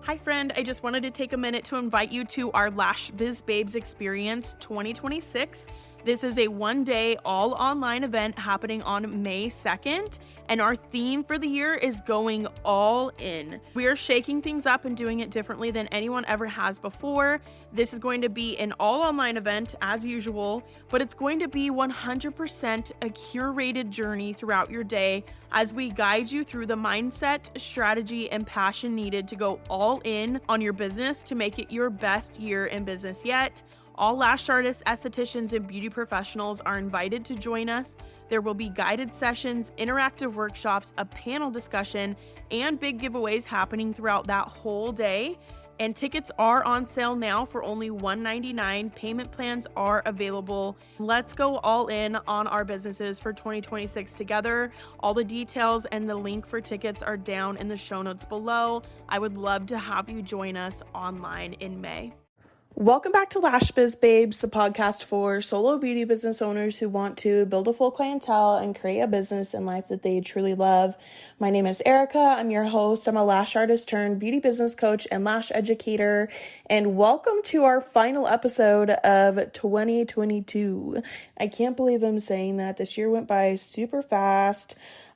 Hi friend, I just wanted to take a minute to invite you to our Lash Biz Babes Experience 2026. This is a one-day all online event happening on May 2nd, and our theme for the year is going all in. We are shaking things up and doing it differently than anyone ever has before. This is going to be an all online event as usual, but it's going to be 100% a curated journey throughout your day as we guide you through the mindset, strategy, and passion needed to go all in on your business to make it your best year in business yet. All lash artists, estheticians, and beauty professionals are invited to join us. There will be guided sessions, interactive workshops, a panel discussion, and big giveaways happening throughout that whole day. And tickets are on sale now for only $199. Payment plans are available. Let's go all in on our businesses for 2026 together. All the details and the link for tickets are down in the show notes below. I would love to have you join us online in May. Welcome back to Lash Biz Babes, the podcast for solo beauty business owners who want to build a full clientele and create a business and life that they truly love. My name is Erica. I'm your host. I'm a lash artist turned beauty business coach and lash educator. And welcome to our final episode of 2022. I can't believe I'm saying that. This year went by super fast.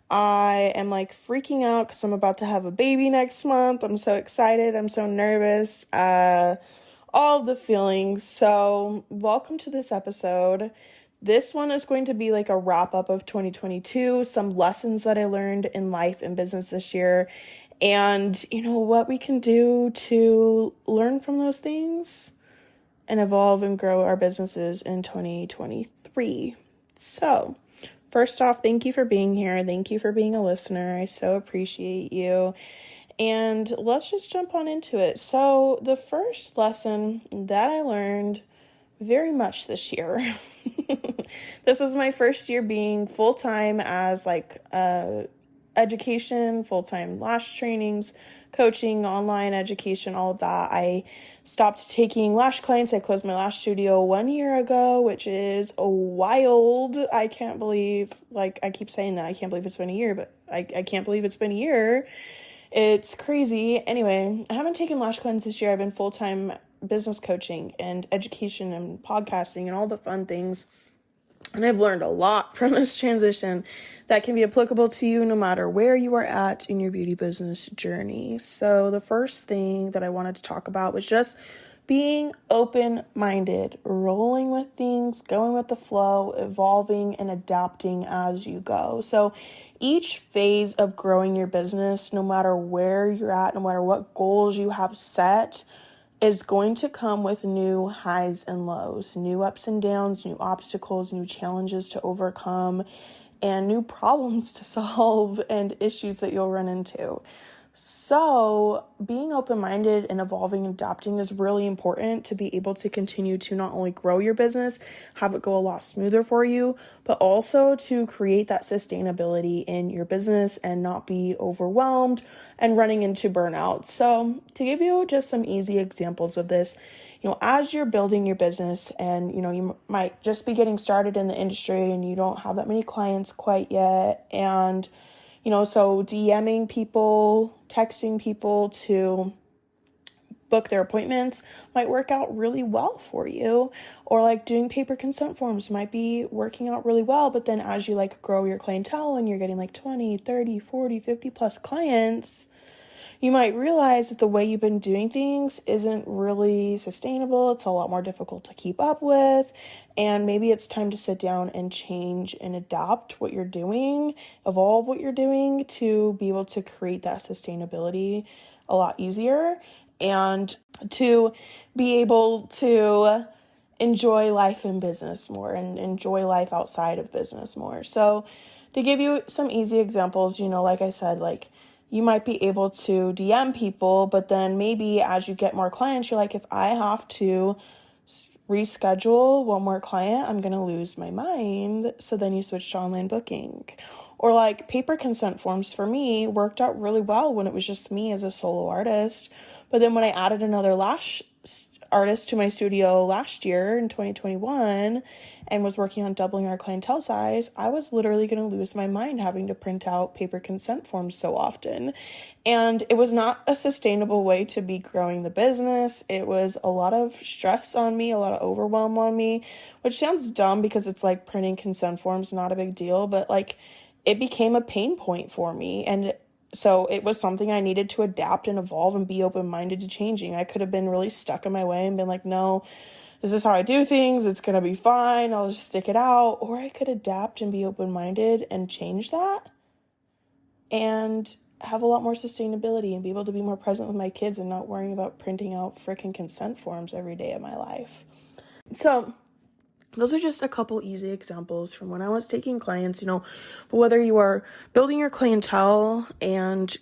I am freaking out because I'm about to have a baby next month. I'm so excited. I'm so nervous. All of the feelings. So welcome to this episode. This one is going to be a wrap up of 2022, some lessons that I learned in life and business this year, and what we can do to learn from those things and evolve and grow our businesses in 2023. So first off, thank you for being here. Thank you for being a listener. I so appreciate you. And let's just jump on into it. So the first lesson that I learned very much this year, this was my first year being full-time as education, full-time lash trainings, coaching, online education, all of that. I stopped taking lash clients. I closed my lash studio 1 year ago, which is wild. I can't believe, I keep saying that. I can't believe it's been a year, but I can't believe it's been a year. It's crazy. Anyway, I haven't taken lash clients this year. I've been full-time business coaching and education and podcasting and all the fun things. And I've learned a lot from this transition that can be applicable to you no matter where you are at in your beauty business journey. So the first thing that I wanted to talk about was just being open-minded, rolling with things, going with the flow, evolving and adapting as you go. So each phase of growing your business, no matter where you're at, no matter what goals you have set, is going to come with new highs and lows, new ups and downs, new obstacles, new challenges to overcome, and new problems to solve and issues that you'll run into. So being open-minded and evolving and adapting is really important to be able to continue to not only grow your business, have it go a lot smoother for you, but also to create that sustainability in your business and not be overwhelmed and running into burnout. So to give you just some easy examples of this, as you're building your business and, you might just be getting started in the industry and you don't have that many clients quite yet. And so DMing people, texting people to book their appointments might work out really well for you. Or doing paper consent forms might be working out really well. But then as you grow your clientele and you're getting 20, 30, 40, 50 plus clients, you might realize that the way you've been doing things isn't really sustainable. It's a lot more difficult to keep up with. And maybe it's time to sit down and change and adapt what you're doing, evolve what you're doing to be able to create that sustainability a lot easier and to be able to enjoy life in business more and enjoy life outside of business more. So to give you some easy examples, like I said, you might be able to DM people, but then maybe as you get more clients, you're if I have to reschedule one more client, I'm going to lose my mind. So then you switch to online booking. Or paper consent forms for me worked out really well when it was just me as a solo artist. But then when I added another lash artist to my studio last year in 2021, and was working on doubling our clientele size, I was literally going to lose my mind having to print out paper consent forms so often. And it was not a sustainable way to be growing the business. It was a lot of stress on me, a lot of overwhelm on me, which sounds dumb because it's like printing consent forms, not a big deal, but like it became a pain point for me. And so it was something I needed to adapt and evolve and be open-minded to changing. I could have been really stuck in my way and been like, no, this is how I do things. It's going to be fine. I'll just stick it out. Or I could adapt and be open-minded and change that and have a lot more sustainability and be able to be more present with my kids and not worrying about printing out freaking consent forms every day of my life. So those are just a couple easy examples from when I was taking clients, but whether you are building your clientele and,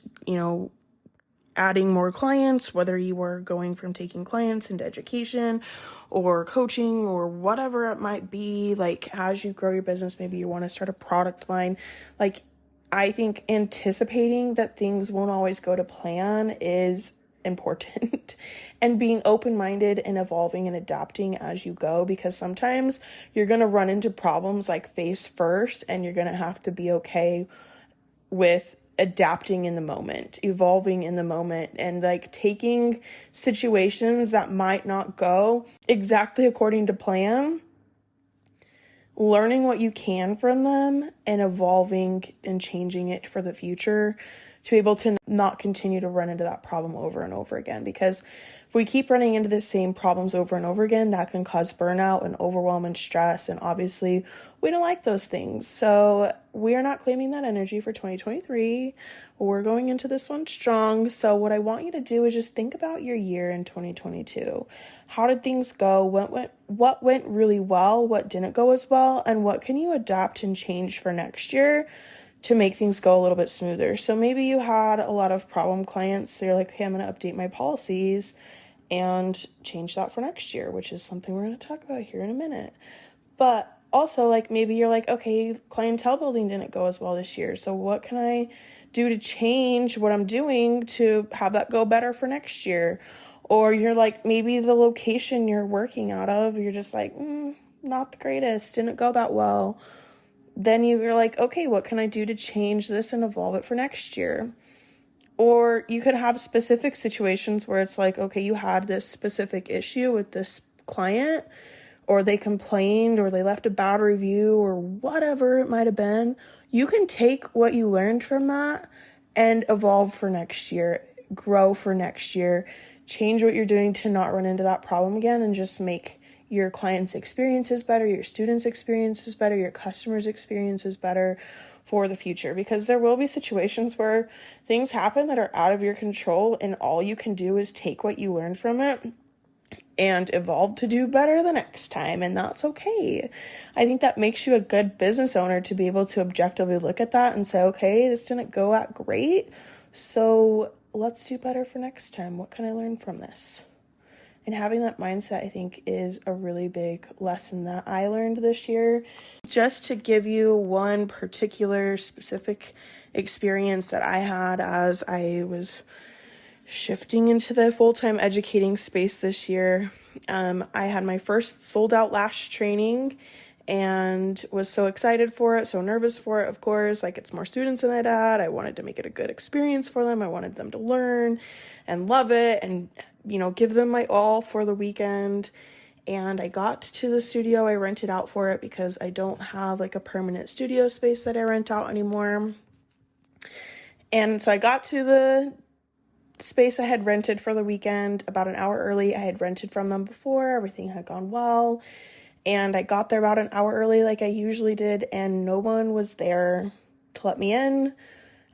adding more clients, whether you are going from taking clients into education or coaching or whatever it might be, like as you grow your business, maybe you want to start a product line. Like, I think anticipating that things won't always go to plan is important and being open-minded and evolving and adapting as you go, because sometimes you're going to run into problems like face first, and you're going to have to be okay with adapting in the moment, evolving in the moment, and like taking situations that might not go exactly according to plan, learning what you can from them and evolving and changing it for the future to be able to not continue to run into that problem over and over again. Because if we keep running into the same problems over and over again, that can cause burnout and overwhelm and stress. And obviously, we don't like those things. So we are not claiming that energy for 2023. We're going into this one strong. So what I want you to do is just think about your year in 2022. How did things go? What went really well? What didn't go as well? And what can you adapt and change for next year to make things go a little bit smoother? So maybe you had a lot of problem clients. So you're like, okay, I'm going to update my policies and change that for next year, which is something we're going to talk about here in a minute. But also, like, maybe you're like, okay, clientele building didn't go as well this year. So what can I do to change what I'm doing to have that go better for next year? Or you're like, maybe the location you're working out of, you're just like, not the greatest, didn't go that well. Then you're like, okay, what can I do to change this and evolve it for next year? Or you could have specific situations where it's like, okay, you had this specific issue with this client, or they complained, or they left a bad review, or whatever it might have been. You can take what you learned from that and evolve for next year, grow for next year, change what you're doing to not run into that problem again, and just make your clients' experiences better, your students' experiences better, your customers' experiences better for the future. Because there will be situations where things happen that are out of your control, and all you can do is take what you learned from it and evolve to do better the next time, and that's okay. I think that makes you a good business owner to be able to objectively look at that and say, okay, this didn't go out great, so let's do better for next time. What can I learn from this? And having that mindset, I think, is a really big lesson that I learned this year. Just to give you one particular specific experience that I had as I was shifting into the full-time educating space this year, I had my first sold-out lash training and was so excited for it, so nervous for it, of course. Like, it's more students than I'd had. I wanted to make it a good experience for them. I wanted them to learn and love it and, give them my all for the weekend. And I got to the studio I rented out for it because I don't have like a permanent studio space that I rent out anymore. And so I got to the space I had rented for the weekend about an hour early. I had rented from them before. Everything had gone well. And I got there about an hour early like I usually did, and no one was there to let me in.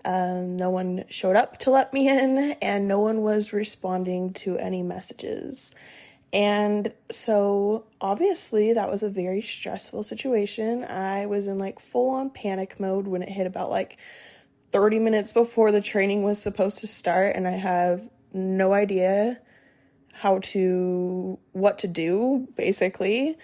No one showed up to let me in, and no one was responding to any messages. And so obviously that was a very stressful situation. I was in like full-on panic mode when it hit about like 30 minutes before the training was supposed to start, and I have no idea what to do, basically.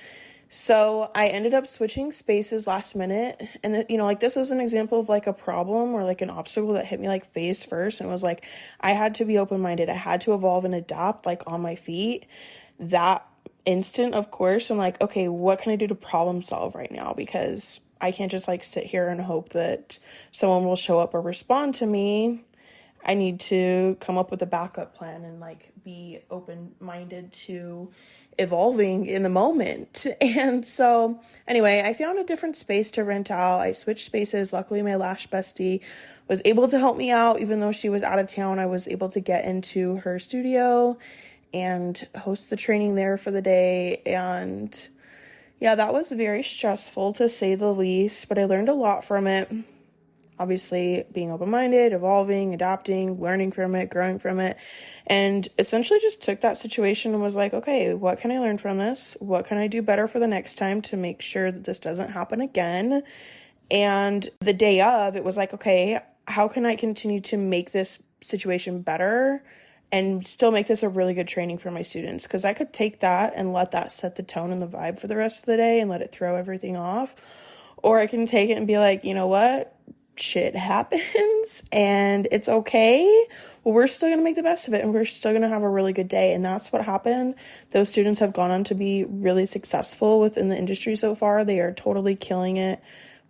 So I ended up switching spaces last minute. And, this was an example of like a problem or like an obstacle that hit me like face first. And it was like, I had to be open-minded. I had to evolve and adapt like on my feet. That instant, of course. I'm like, okay, what can I do to problem solve right now? Because I can't just like sit here and hope that someone will show up or respond to me. I need to come up with a backup plan and like be open-minded to evolving in the moment. And so anyway, I found a different space to rent out. I switched spaces. Luckily, my lash bestie was able to help me out. Even though she was out of town, I was able to get into her studio and host the training there for the day. And yeah, that was very stressful to say the least, but I learned a lot from it. Obviously, being open-minded, evolving, adapting, learning from it, growing from it, and essentially just took that situation and was like, okay, what can I learn from this? What can I do better for the next time to make sure that this doesn't happen again? And the day of, it was like, okay, how can I continue to make this situation better and still make this a really good training for my students? Because I could take that and let that set the tone and the vibe for the rest of the day and let it throw everything off. Or I can take it and be like, you know what? Shit happens and it's okay. Well, we're still going to make the best of it and we're still going to have a really good day. And that's what happened. Those students have gone on to be really successful within the industry so far. They are totally killing it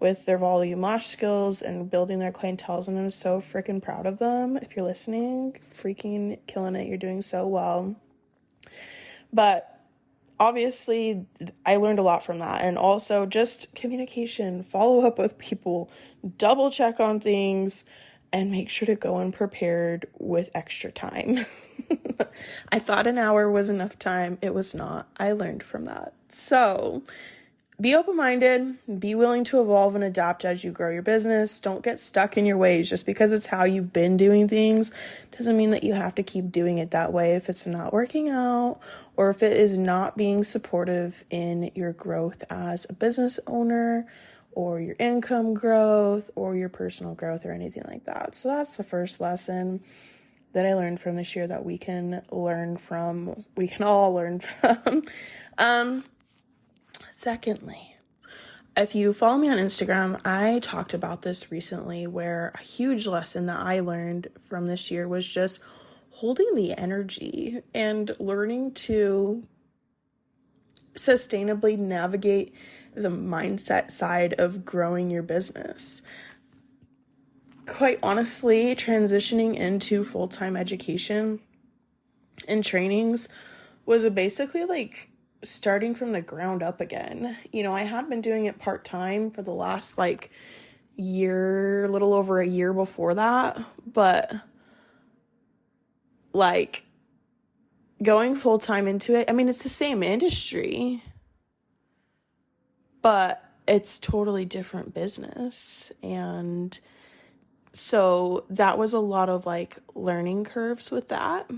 with their volume lash skills and building their clientele. And I'm so freaking proud of them. If you're listening, freaking killing it. You're doing so well. But obviously, I learned a lot from that. And also just communication, follow up with people, double check on things, and make sure to go in prepared with extra time. I thought an hour was enough time. It was not. I learned from that. So be open-minded, be willing to evolve and adapt as you grow your business. Don't get stuck in your ways. Just because it's how you've been doing things doesn't mean that you have to keep doing it that way if it's not working out or if it is not being supportive in your growth as a business owner or your income growth or your personal growth or anything like that. So that's the first lesson that I learned from this year that we can all learn from. Secondly, if you follow me on Instagram, I talked about this recently where a huge lesson that I learned from this year was just holding the energy and learning to sustainably navigate the mindset side of growing your business. Quite honestly, transitioning into full-time education and trainings was basically like starting from the ground up again. You know, I had been doing it part-time for the last year, a little over a year before that, but going full-time into it, I mean, it's the same industry, but it's totally different business. And so that was a lot of learning curves with that.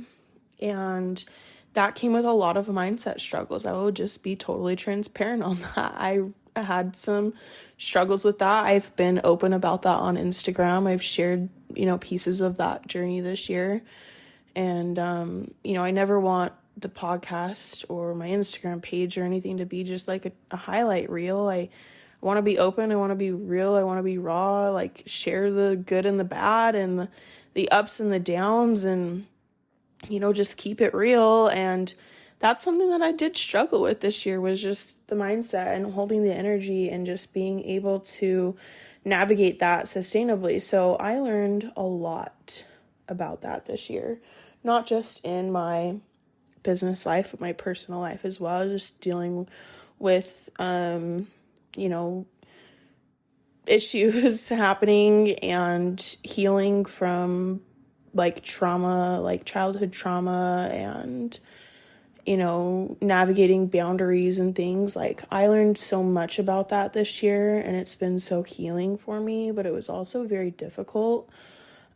And that came with a lot of mindset struggles. I will just be totally transparent on that. I had some struggles with that. I've been open about that on Instagram. I've shared, pieces of that journey this year. And, I never want the podcast or my Instagram page or anything to be just like a highlight reel. I want to be open. I want to be real. I want to be raw, share the good and the bad and the ups and the downs and, just keep it real. And that's something that I did struggle with this year was just the mindset and holding the energy and just being able to navigate that sustainably. So I learned a lot about that this year, not just in my business life, but my personal life as well, just dealing with, issues happening and healing from trauma, childhood trauma and, navigating boundaries and things. I learned so much about that this year and it's been so healing for me, but it was also very difficult.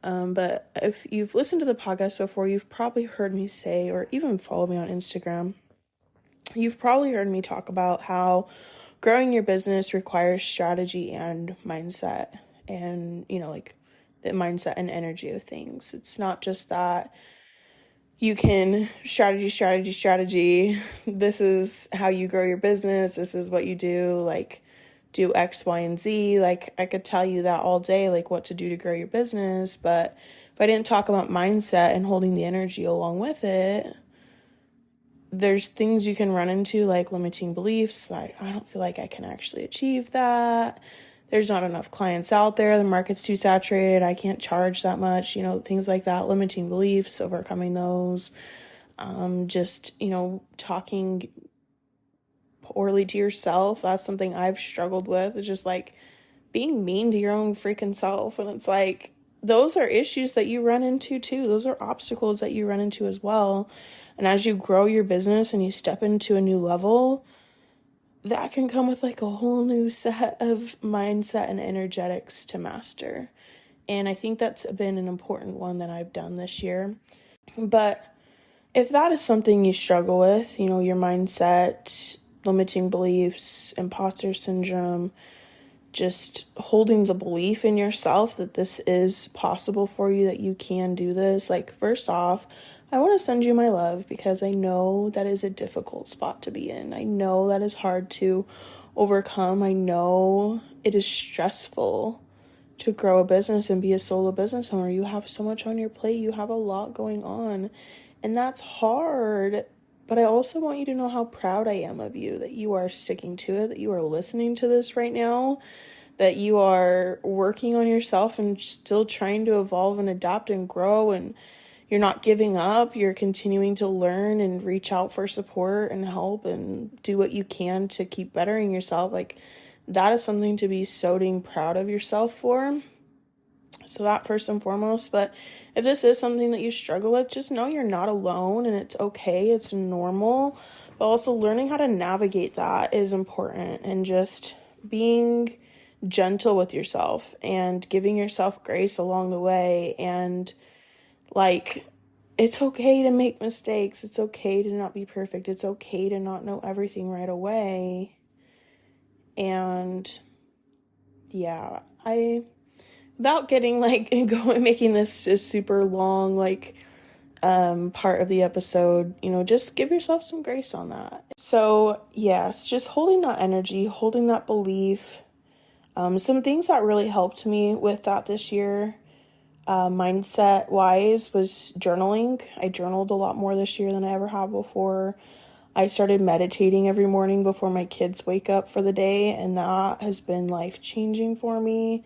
But if you've listened to the podcast before, you've probably heard me say, or even follow me on Instagram, you've probably heard me talk about how growing your business requires strategy and mindset and, the mindset and energy of things. It's not just that you can strategy. This is how you grow your business. This is what you do, do X, Y, and Z. I could tell you that all day, what to do to grow your business. But if I didn't talk about mindset and holding the energy along with it, there's things you can run into, like limiting beliefs, like I don't feel like I can actually achieve that. There's not enough clients out there. The market's too saturated. I can't charge that much, things like that, limiting beliefs, overcoming those. Just, talking poorly to yourself. That's something I've struggled with. It's just like being mean to your own freaking self. And it's like, those are issues that you run into too. Those are obstacles that you run into as well. And as you grow your business and you step into a new level, that can come with like a whole new set of mindset and energetics to master. And I think that's been an important one that I've done this year. But if that is something you struggle with, your mindset, limiting beliefs, imposter syndrome, just holding the belief in yourself that this is possible for you, that you can do this. Like, first off, I want to send you my love, because I know that is a difficult spot to be in. I know that is hard to overcome. I know it is stressful to grow a business and be a solo business owner. You have so much on your plate. You have a lot going on, and that's hard. But I also want you to know how proud I am of you, that you are sticking to it, that you are listening to this right now, that you are working on yourself and still trying to evolve and adapt and grow, and you're not giving up. You're continuing to learn and reach out for support and help and do what you can to keep bettering yourself. Like, that is something to be so dang proud of yourself for. So that first and foremost. But if this is something that you struggle with, just know you're not alone, and it's okay. It's normal. But also learning how to navigate that is important, and just being gentle with yourself and giving yourself grace along the way. And like, it's okay to make mistakes. It's okay to not be perfect. It's okay to not know everything right away. And yeah, without getting making this a super long, part of the episode, just give yourself some grace on that. So yes, just holding that energy, holding that belief. Some things that really helped me with that this year, mindset wise, was journaling. I journaled a lot more this year than I ever have before. I started meditating every morning before my kids wake up for the day, and that has been life-changing for me.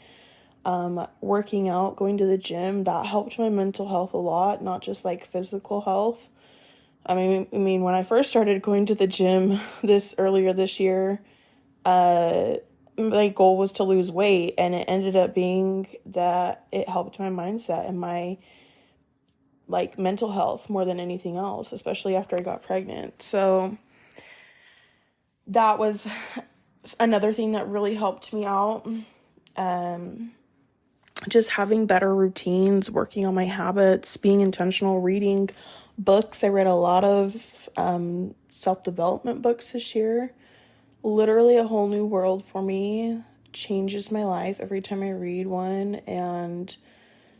Working out, going to the gym, that helped my mental health a lot, not just physical health. I mean, when I first started going to the gym earlier this year, my goal was to lose weight, and it ended up being that it helped my mindset and my mental health more than anything else, especially after I got pregnant. So that was another thing that really helped me out. Just having better routines, working on my habits, being intentional, reading books. I read a lot of self-development books this year. Literally a whole new world for me. Changes my life every time I read one. And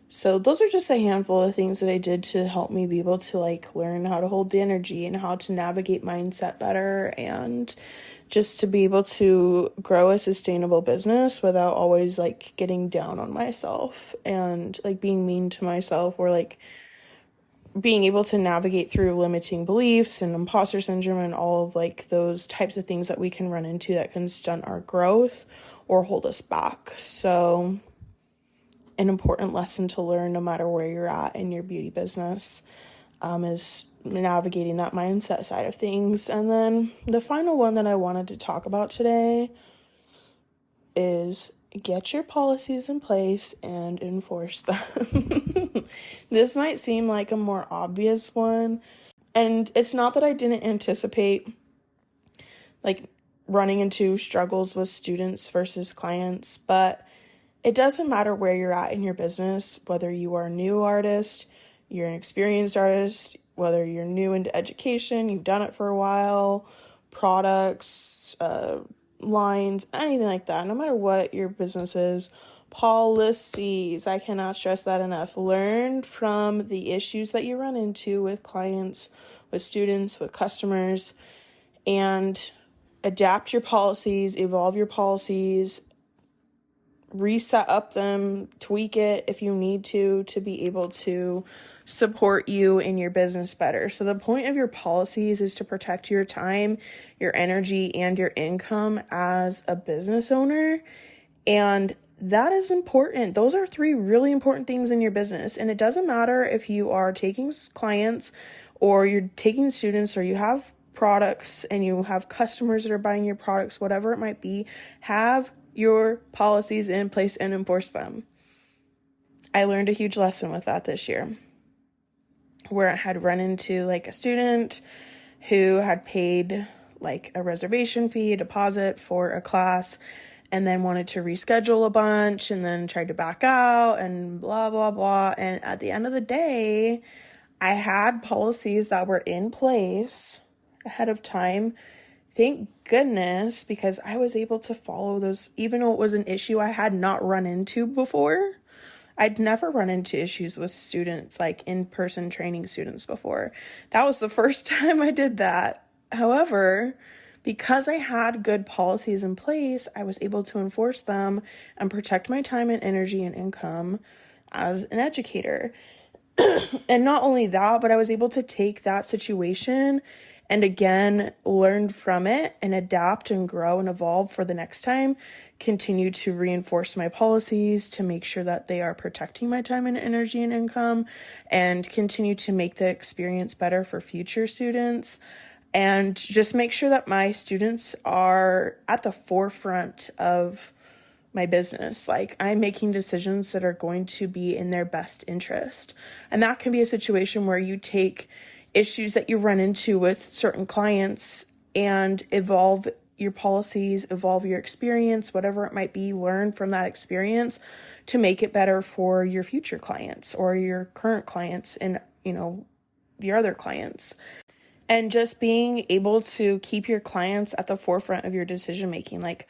so those are just a handful of things that I did to help me be able to learn how to hold the energy and how to navigate mindset better, and just to be able to grow a sustainable business without always getting down on myself and being mean to myself, or being able to navigate through limiting beliefs and imposter syndrome and all of those types of things that we can run into that can stunt our growth or hold us back. So an important lesson to learn, no matter where you're at in your beauty business, is navigating that mindset side of things. And then the final one that I wanted to talk about today is get your policies in place and enforce them. This might seem like a more obvious one, and it's not that I didn't anticipate running into struggles with students versus clients, but it doesn't matter where you're at in your business, whether you are a new artist, you're an experienced artist, whether you're new into education, you've done it for a while, products, lines, anything like that. No matter what your business is, policies, I cannot stress that enough. Learn from the issues that you run into with clients, with students, with customers, and adapt your policies, evolve your policies, reset up them, tweak it if you need to be able to support you in your business better. So the point of your policies is to protect your time, your energy, and your income as a business owner. And that is important. Those are three really important things in your business. And it doesn't matter if you are taking clients or you're taking students or you have products and you have customers that are buying your products, whatever it might be, have your policies in place and enforce them. I learned a huge lesson with that this year, where I had run into like a student who had paid like a reservation fee, a deposit for a class, and then wanted to reschedule a bunch and then tried to back out and blah, blah, blah. And at the end of the day, I had policies that were in place ahead of time. Thank goodness, because I was able to follow those, even though it was an issue I had not run into before. I'd never run into issues with students, like in-person training students before. That was the first time I did that. However, because I had good policies in place, I was able to enforce them and protect my time and energy and income as an educator. And not only that, but I was able to take that situation and again, learn from it and adapt and grow and evolve for the next time, continue to reinforce my policies to make sure that they are protecting my time and energy and income, and continue to make the experience better for future students. And just make sure that my students are at the forefront of my business. Like, I'm making decisions that are going to be in their best interest. And that can be a situation where you take issues that you run into with certain clients and evolve your policies, evolve your experience, whatever it might be, learn from that experience to make it better for your future clients or your current clients and, your other clients. And just being able to keep your clients at the forefront of your decision making. Like,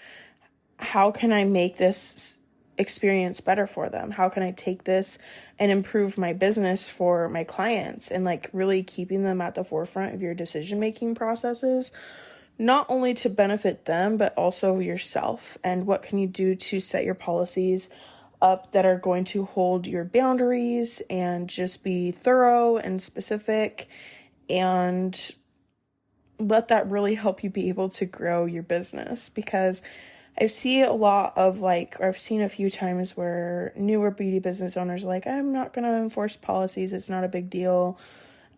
how can I make this experience better for them? How can I take this and improve my business for my clients? And like really keeping them at the forefront of your decision making processes, not only to benefit them, but also yourself. And what can you do to set your policies up that are going to hold your boundaries and just be thorough and specific, and let that really help you be able to grow your business. Because I've seen a few times where newer beauty business owners are like, I'm not going to enforce policies, it's not a big deal.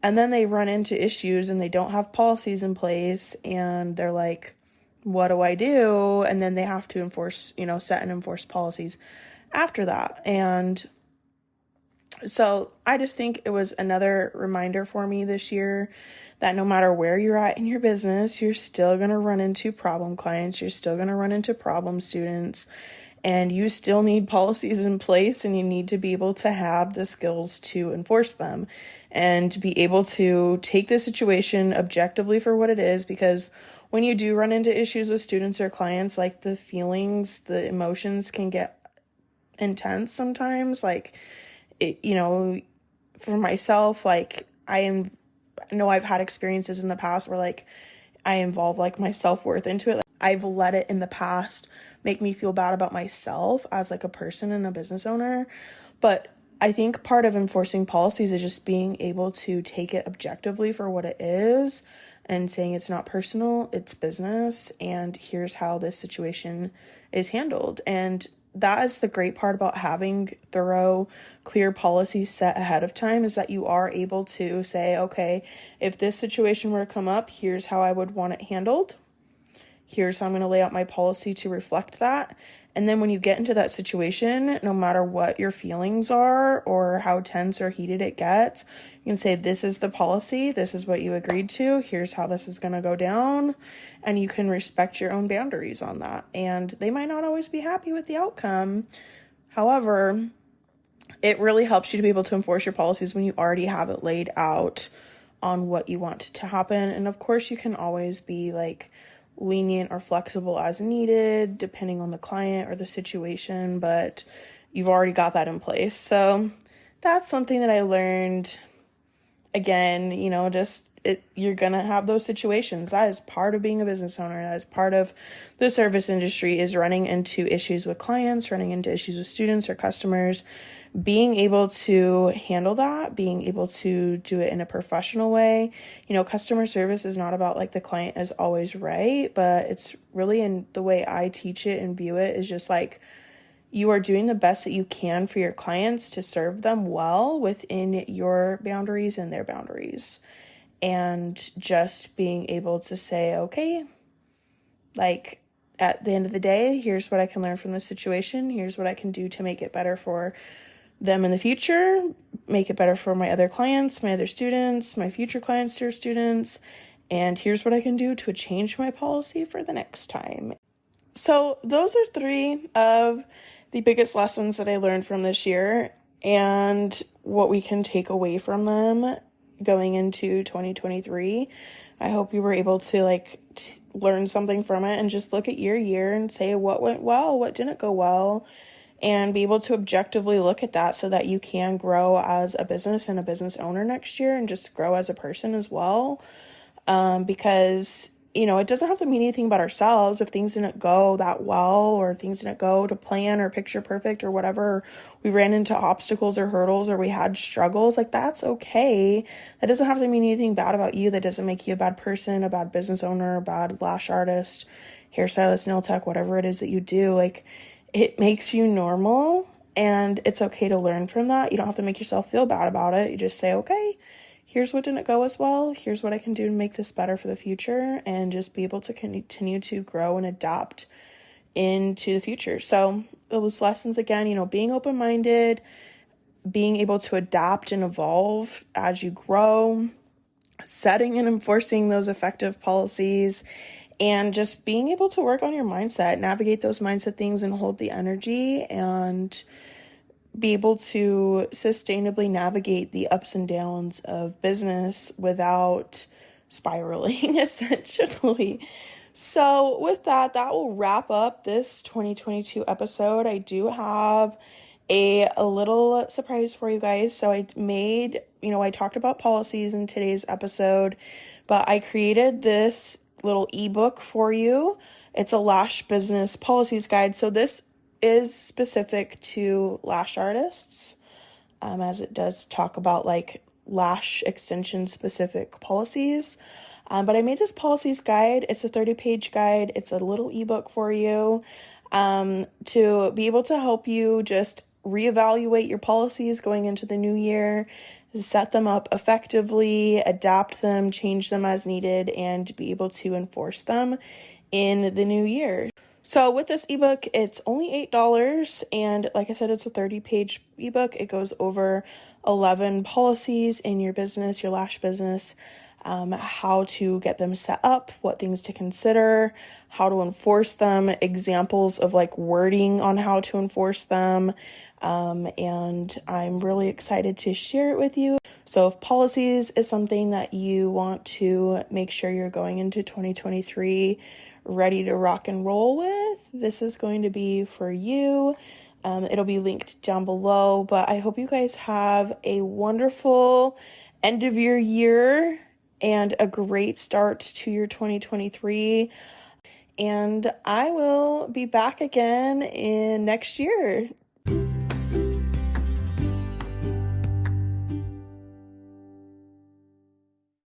And then they run into issues and they don't have policies in place and they're like, what do I do? And then they have to set and enforce policies after that. And so I just think it was another reminder for me this year that no matter where you're at in your business, you're still going to run into problem clients, you're still going to run into problem students, and you still need policies in place, and you need to be able to have the skills to enforce them and be able to take the situation objectively for what it is. Because when you do run into issues with students or clients, like the feelings, the emotions can get intense sometimes. Like, for myself, like I know I've had experiences in the past where like I involve like my self-worth into it. Like, I've let it in the past make me feel bad about myself as like a person and a business owner. But I think part of enforcing policies is just being able to take it objectively for what it is and saying it's not personal, it's business, and here's how this situation is handled. And that is the great part about having thorough, clear policies set ahead of time, is that you are able to say, okay, if this situation were to come up, here's how I would want it handled. Here's how I'm going to lay out my policy to reflect that. And then when you get into that situation, no matter what your feelings are or how tense or heated it gets, you can say, this is the policy, this is what you agreed to, here's how this is going to go down. And you can respect your own boundaries on that. And they might not always be happy with the outcome. However, it really helps you to be able to enforce your policies when you already have it laid out on what you want to happen. And of course, you can always be like lenient or flexible as needed, depending on the client or the situation, but you've already got that in place. So that's something that I learned. Again, you're gonna have those situations. That is part of being a business owner. That is part of the service industry, is running into issues with clients, running into issues with students or customers, being able to handle that, being able to do it in a professional way. Customer service is not about like the client is always right, but it's really, in the way I teach it and view it, is just like you are doing the best that you can for your clients to serve them well within your boundaries and their boundaries. And just being able to say, okay, like at the end of the day, here's what I can learn from this situation. Here's what I can do to make it better for them in the future, make it better for my other clients, my other students, my future clients or students. And here's what I can do to change my policy for the next time. So those are 3 of the biggest lessons that I learned from this year and what we can take away from them going into 2023. I hope you were able to learn something from it and just look at your year and say what went well, what didn't go well, and be able to objectively look at that so that you can grow as a business and a business owner next year and just grow as a person as well. Because it doesn't have to mean anything about ourselves. If things didn't go that well, or things didn't go to plan or picture perfect or whatever, we ran into obstacles or hurdles, or we had struggles, that's okay. That doesn't have to mean anything bad about you. That doesn't make you a bad person, a bad business owner, a bad lash artist, hairstylist, nail tech, whatever it is that you do. It makes you normal, and it's okay to learn from that. You don't have to make yourself feel bad about it. You just say, okay, here's what didn't go as well. Here's what I can do to make this better for the future, and just be able to continue to grow and adapt into the future. So those lessons again, being open-minded, being able to adapt and evolve as you grow, setting and enforcing those effective policies, and just being able to work on your mindset, navigate those mindset things and hold the energy, and be able to sustainably navigate the ups and downs of business without spiraling, essentially. So with that will wrap up this 2022 episode. I do have a little surprise for you guys. So I talked about policies in today's episode, but I created this little ebook for you. It's a Lash Business Policies guide. So this is specific to lash artists, as it does talk about lash extension specific policies. But I made this policies guide. It's a 30-page guide. It's a little ebook for you to be able to help you just reevaluate your policies going into the new year, set them up effectively, adapt them, change them as needed, and be able to enforce them in the new year. So with this ebook, it's only $8, and like I said, it's a 30-page ebook. It goes over 11 policies in your business, your lash business, how to get them set up, what things to consider, how to enforce them, examples of wording on how to enforce them, and I'm really excited to share it with you. So if policies is something that you want to make sure you're going into 2023 ready to rock and roll with, this is going to be for you. It'll be linked down below, but I hope you guys have a wonderful end of your year and a great start to your 2023. And I will be back again in next year